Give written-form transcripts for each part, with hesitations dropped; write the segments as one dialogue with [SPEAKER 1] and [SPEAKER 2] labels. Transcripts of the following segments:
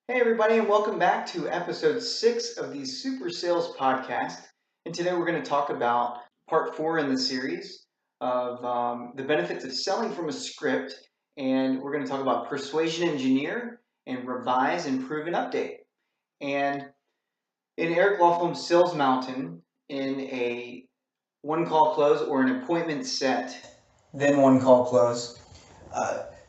[SPEAKER 1] Hey everybody, and welcome back to episode 6 of the Super Sales Podcast. And today we're going to talk about part 4 in the series of the benefits of selling from a script. And we're going to talk about persuasion engineer and revise, improve, and update. And in Eric Lofholm's Sales Mountain, in a one call close or an appointment set, then one call close,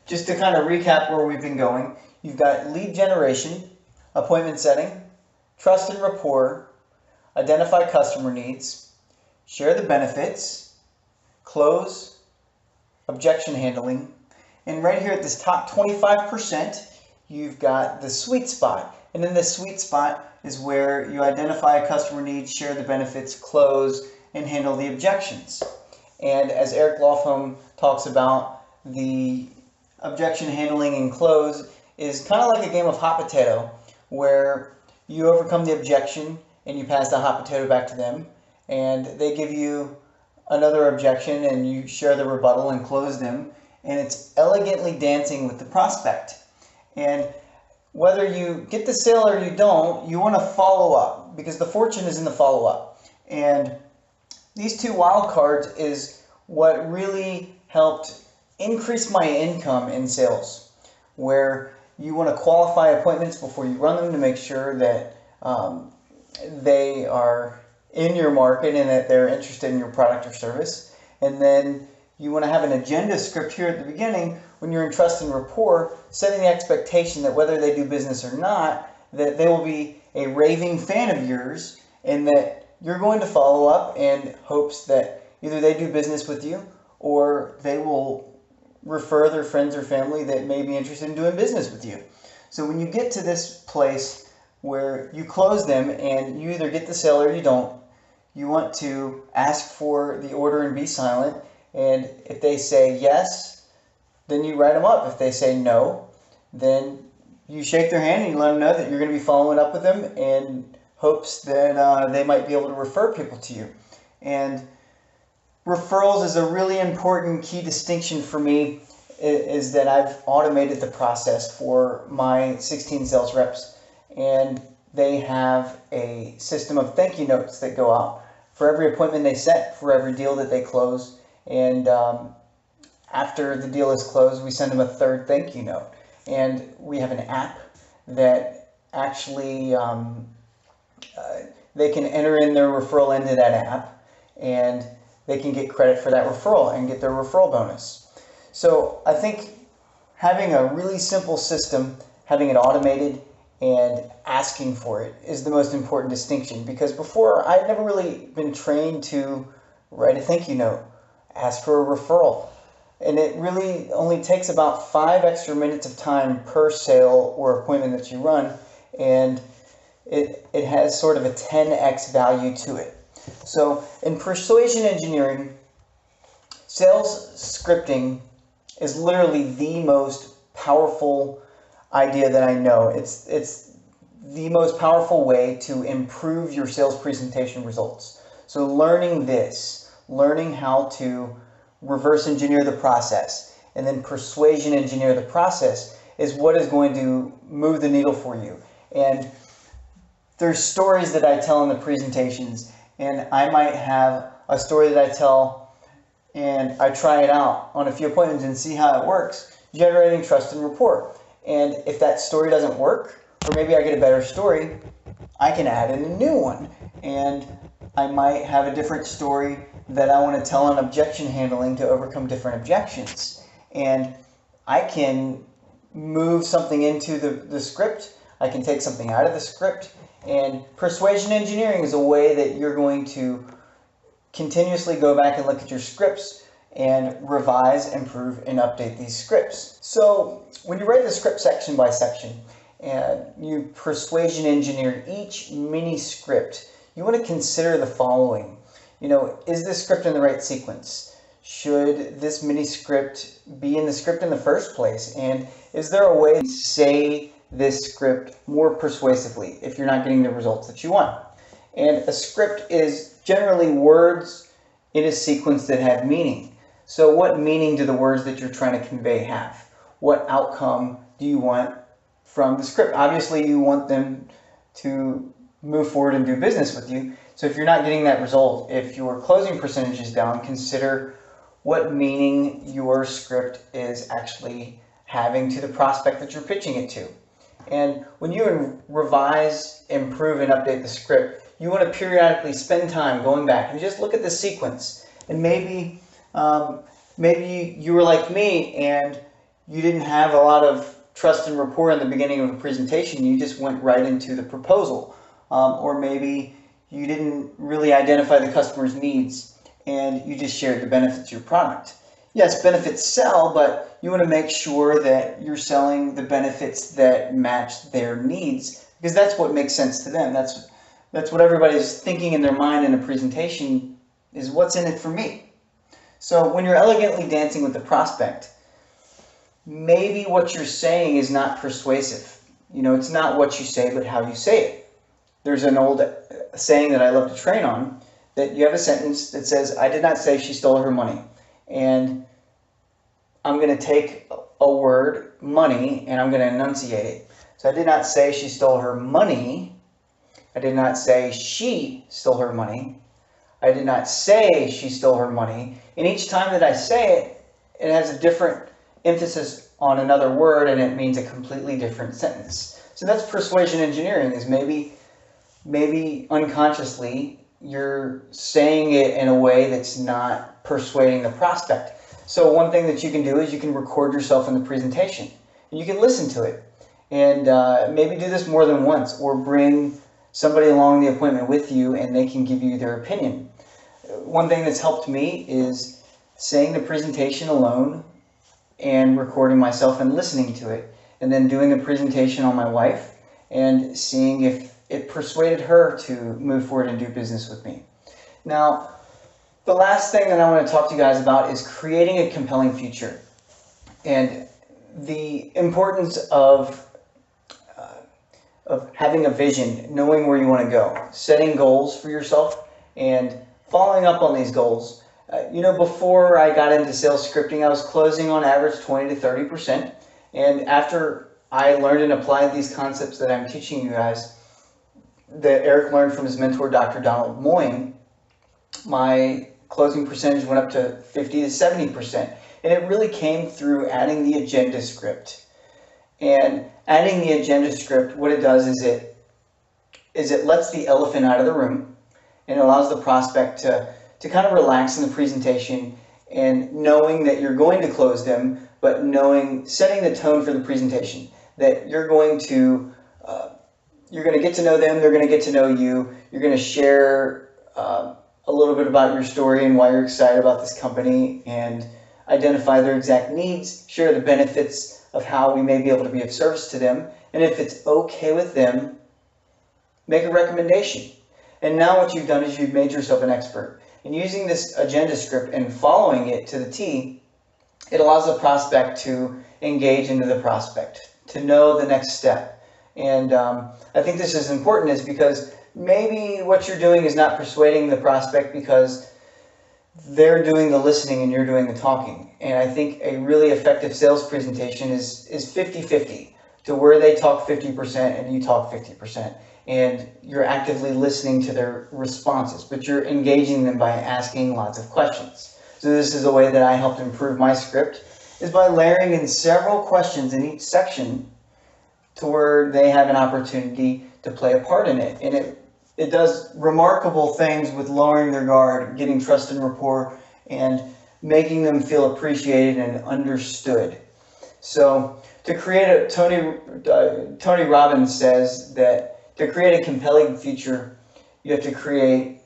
[SPEAKER 1] just to kind of recap where we've been going, you've got lead generation, appointment setting, trust and rapport, identify customer needs, share the benefits, close, objection handling, and right here at this top 25%, you've got the sweet spot. And in this sweet spot is where you identify customer needs, share the benefits, close, and handle the objections. And as Eric Lofholm talks about, the objection handling and close is kind of like a game of hot potato where you overcome the objection and you pass the hot potato back to them, and they give you another objection and you share the rebuttal and close them, and it's elegantly dancing with the prospect. And whether you get the sale or you don't, you want to follow up because the fortune is in the follow-up. And these two wild cards is what really helped increase my income in sales, where you want to qualify appointments before you run them to make sure that they are in your market and that they're interested in your product or service. And then you want to have an agenda script here at the beginning when you're in trust and rapport, setting the expectation that whether they do business or not, that they will be a raving fan of yours and that you're going to follow up in hopes that either they do business with you or they will refer their friends or family that may be interested in doing business with you. So when you get to this place where you close them and you either get the sale or you don't, you want to ask for the order and be silent. And if they say yes, then you write them up. If they say no, then you shake their hand and you let them know that you're going to be following up with them in hopes that they might be able to refer people to you. And referrals is a really important key distinction for me, is that I've automated the process for my 16 sales reps, and they have a system of thank you notes that go out for every appointment they set, for every deal that they close. And after the deal is closed, we send them a third thank you note. And we have an app that actually they can enter in their referral into that app, and they can get credit for that referral and get their referral bonus. So I think having a really simple system, having it automated and asking for it is the most important distinction, because before I'd never really been trained to write a thank you note, ask for a referral. And it really only takes about 5 extra minutes of time per sale or appointment that you run, and it has sort of a 10x value to it. So in persuasion engineering, sales scripting is literally the most powerful idea that I know. It's the most powerful way to improve your sales presentation results. So learning this, learning how to reverse engineer the process and then persuasion engineer the process is what is going to move the needle for you. And there's stories that I tell in the presentations, and I might have a story that I tell and I try it out on a few appointments and see how it works, generating trust and rapport. And if that story doesn't work, or maybe I get a better story, I can add in a new one. And I might have a different story that I want to tell on objection handling to overcome different objections. And I can move something into the script. I can take something out of the script. And persuasion engineering is a way that you're going to continuously go back and look at your scripts and revise, improve, and update these scripts. So when you write the script section by section and you persuasion engineer each mini script, you want to consider the following. Is this script in the right sequence? Should this mini script be in the script in the first place? And is there a way to say this script more persuasively if you're not getting the results that you want? And a script is generally words in a sequence that have meaning. So what meaning do the words that you're trying to convey have? What outcome do you want from the script. Obviously, you want them to move forward and do business with you. So if you're not getting that result, if your closing percentage is down, consider what meaning your script is actually having to the prospect that you're pitching it to. And when you revise, improve, and update the script, you want to periodically spend time going back and just look at the sequence. And maybe you were like me and you didn't have a lot of trust and rapport in the beginning of a presentation. You just went right into the proposal. Or maybe you didn't really identify the customer's needs and you just shared the benefits of your product. Yes, benefits sell, but you want to make sure that you're selling the benefits that match their needs, because that's what makes sense to them. That's what everybody's thinking in their mind in a presentation, is what's in it for me. So when you're elegantly dancing with the prospect, maybe what you're saying is not persuasive. It's not what you say, but how you say it. There's an old saying that I love to train on, that you have a sentence that says, "I did not say she stole her money." And I'm going to take a word, money, and I'm going to enunciate it. So I did not say she stole her money. I did not say she stole her money. I did not say she stole her money. And each time that I say it, it has a different emphasis on another word, and it means a completely different sentence. So that's persuasion engineering, is maybe unconsciously you're saying it in a way that's not persuading the prospect. So one thing that you can do is you can record yourself in the presentation, and you can listen to it, and maybe do this more than once, or bring somebody along the appointment with you and they can give you their opinion. One thing that's helped me is saying the presentation alone and recording myself and listening to it, and then doing the presentation on my wife and seeing if it persuaded her to move forward and do business with me. Now, the last thing that I want to talk to you guys about is creating a compelling future, and the importance of having a vision, knowing where you want to go, setting goals for yourself, and following up on these goals. Before I got into sales scripting, I was closing on average 20 to 30%. And after I learned and applied these concepts that I'm teaching you guys, that Eric learned from his mentor, Dr. Donald Moyne, my closing percentage went up to 50 to 70%. And it really came through adding the agenda script. And adding the agenda script, what it does is it lets the elephant out of the room, and it allows the prospect to kind of relax in the presentation, and knowing that you're going to close them, but setting the tone for the presentation, that you're going to get to know them, they're going to get to know you, you're going to share a little bit about your story and why you're excited about this company, and identify their exact needs, share the benefits of how we may be able to be of service to them, and if it's okay with them, make a recommendation. And now what you've done is you've made yourself an expert. And using this agenda script and following it to the T, it allows the prospect to engage into the prospect, to know the next step. And I think this is important, is because maybe what you're doing is not persuading the prospect because they're doing the listening and you're doing the talking. And I think a really effective sales presentation is 50-50, to where they talk 50% and you talk 50%. And you're actively listening to their responses, but you're engaging them by asking lots of questions. So this is a way that I helped improve my script, is by layering in several questions in each section to where they have an opportunity to play a part in it. And it does remarkable things with lowering their guard, getting trust and rapport, and making them feel appreciated and understood. So to create Tony Robbins says that to create a compelling future, you have to create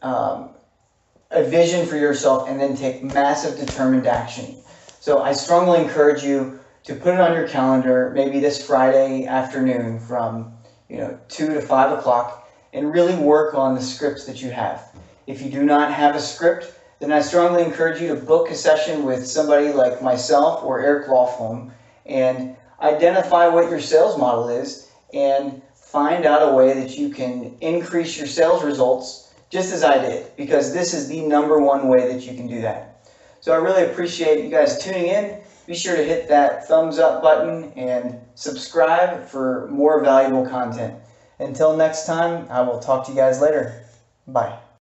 [SPEAKER 1] a vision for yourself and then take massive determined action. So I strongly encourage you to put it on your calendar, maybe this Friday afternoon from 2 to 5 o'clock, and really work on the scripts that you have. If you do not have a script, then I strongly encourage you to book a session with somebody like myself or Eric Lofholm and identify what your sales model is and find out a way that you can increase your sales results, just as I did, because this is the #1 way that you can do that. So I really appreciate you guys tuning in. be sure to hit that thumbs up button and subscribe for more valuable content. Until next time, I will talk to you guys later. Bye.